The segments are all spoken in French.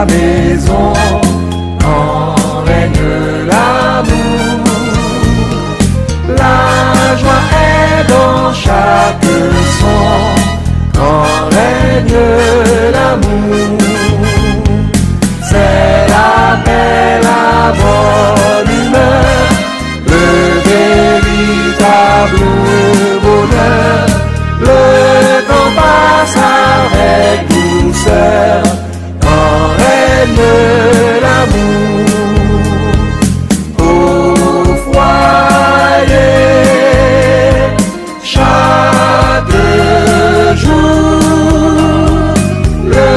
la maison, quand règne l'amour. La joie est dans chaque son, quand règne l'amour. C'est la paix, la bonne humeur, le véritable bonheur. Le temps passe avec douceur, quand règne l'amour. Au foyer, chaque jour, le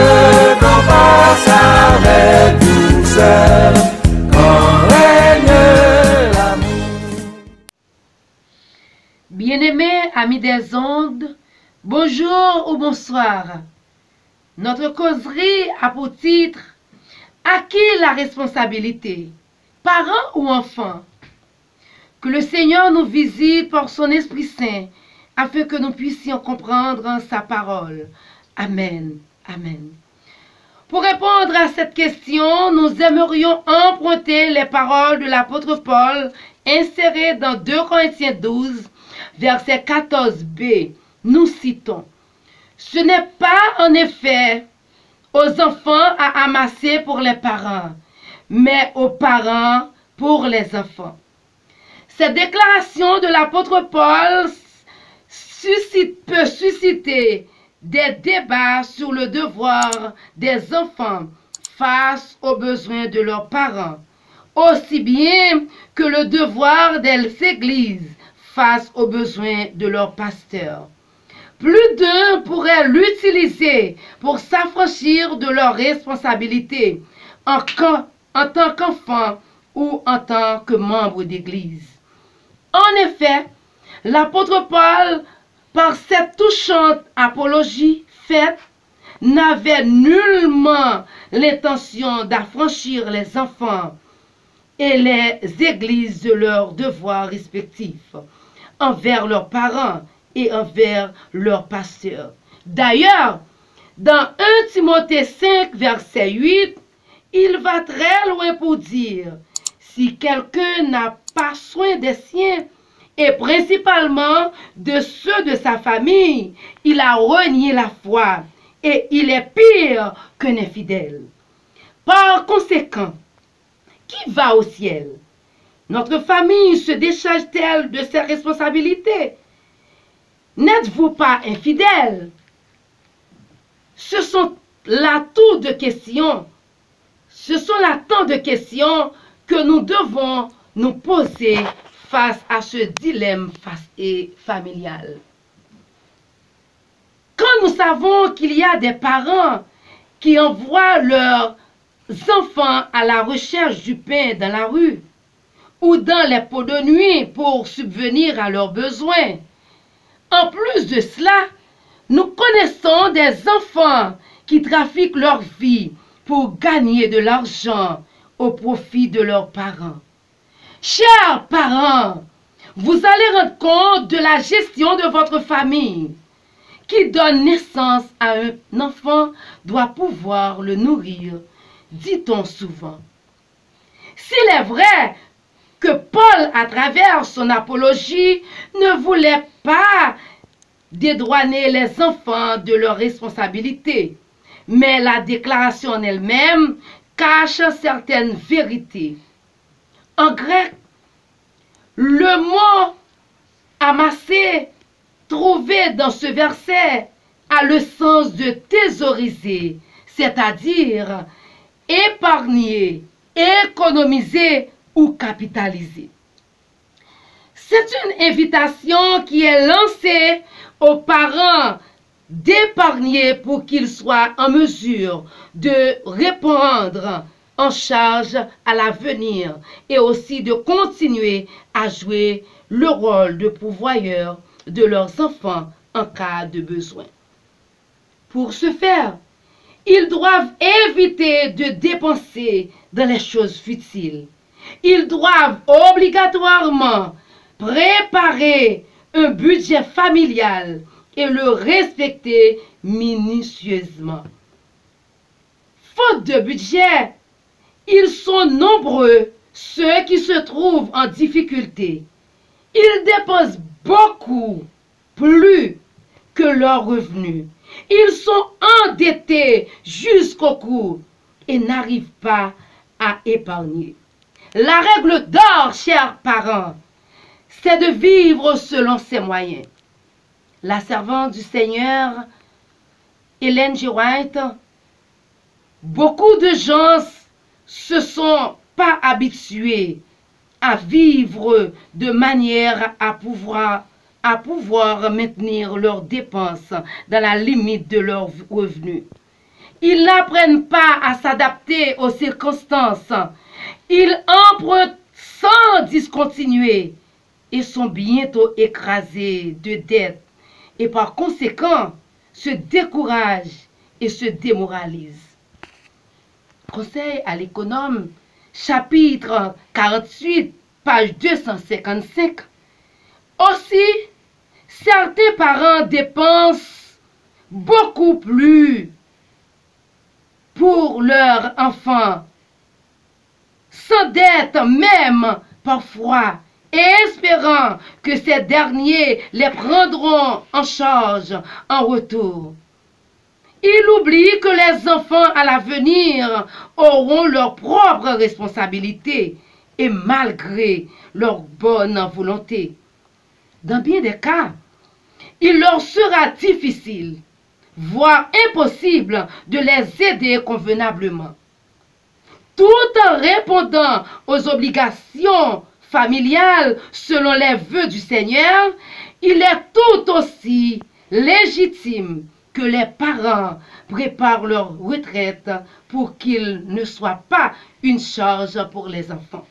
temps passe avec douceur, quand règne l'amour. Bien-aimés amis des ondes, bonjour ou bonsoir. Notre causerie a pour titre « À qui la responsabilité, parents ou enfants ?» Que le Seigneur nous visite par son Esprit Saint afin que nous puissions comprendre sa parole. Amen. Amen. Pour répondre à cette question, nous aimerions emprunter les paroles de l'apôtre Paul insérées dans 2 Corinthiens 12, verset 14b. Nous citons: « Ce n'est pas en effet aux enfants à amasser pour les parents, mais aux parents pour les enfants. » Cette déclaration de l'apôtre Paul peut susciter des débats sur le devoir des enfants face aux besoins de leurs parents, aussi bien que le devoir des églises face aux besoins de leurs pasteurs. Plus d'un pourrait l'utiliser pour s'affranchir de leurs responsabilités en tant qu'enfant ou en tant que membre d'église. En effet, l'apôtre Paul, par cette touchante apologie faite, n'avait nullement l'intention d'affranchir les enfants et les églises de leurs devoirs respectifs envers leurs parents et envers leurs pasteurs. D'ailleurs, dans 1 Timothée 5, verset 8, il va très loin pour dire: si quelqu'un n'a pas soin des siens, et principalement de ceux de sa famille, il a renié la foi et il est pire qu'un infidèle. Par conséquent, qui va au ciel? Notre famille se décharge-t-elle de ses responsabilités? N'êtes-vous pas infidèles? Ce sont là tant de questions que nous devons nous poser face à ce dilemme familial. Quand nous savons qu'il y a des parents qui envoient leurs enfants à la recherche du pain dans la rue ou dans les pots de nuit pour subvenir à leurs besoins, en plus de cela, nous connaissons des enfants qui trafiquent leur vie pour gagner de l'argent au profit de leurs parents. Chers parents, vous allez rendre compte de la gestion de votre famille. Qui donne naissance à un enfant doit pouvoir le nourrir, dit-on souvent. S'il est vrai que Paul, à travers son apologie, ne voulait pas dédouaner les enfants de leurs responsabilités, mais la déclaration en elle-même cache certaines vérités. En grec, le mot amasser trouvé dans ce verset a le sens de thésauriser, c'est-à-dire épargner, économiser ou capitaliser. C'est une invitation qui est lancée aux parents d'épargner pour qu'ils soient en mesure de répondre en charge à l'avenir et aussi de continuer à jouer le rôle de pourvoyeur de leurs enfants en cas de besoin. Pour ce faire, ils doivent éviter de dépenser dans les choses futiles. Ils doivent obligatoirement préparer un budget familial et le respecter minutieusement. faute de budget, ils sont nombreux, ceux qui se trouvent en difficulté. Ils dépensent beaucoup plus que leurs revenus. Ils sont endettés jusqu'au cou et n'arrivent pas à épargner. La règle d'or, chers parents, c'est de vivre selon ses moyens. La servante du Seigneur, Ellen G. White, beaucoup de gens se sont pas habitués à vivre de manière à pouvoir maintenir leurs dépenses dans la limite de leurs revenus. Ils n'apprennent pas à s'adapter aux circonstances. Ils empruntent sans discontinuer et sont bientôt écrasés de dettes et par conséquent se découragent et se démoralisent. Conseil à l'économe, chapitre 48, page 255. Aussi, certains parents dépensent beaucoup plus pour leurs enfants, sans dette même parfois, et espérant que ces derniers les prendront en charge en retour. Il oublie que les enfants à l'avenir auront leurs propres responsabilités et malgré leur bonne volonté. Dans bien des cas, il leur sera difficile, voire impossible, de les aider convenablement. Tout en répondant aux obligations familiales selon les vœux du Seigneur, il est tout aussi légitime que les parents préparent leur retraite pour qu'ils ne soient pas une charge pour les enfants.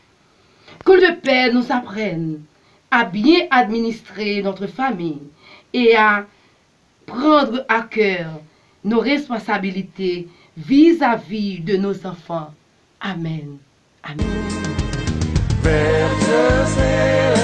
Que le Père nous apprenne à bien administrer notre famille et à prendre à cœur nos responsabilités vis-à-vis de nos enfants. Amen. Amen. Vers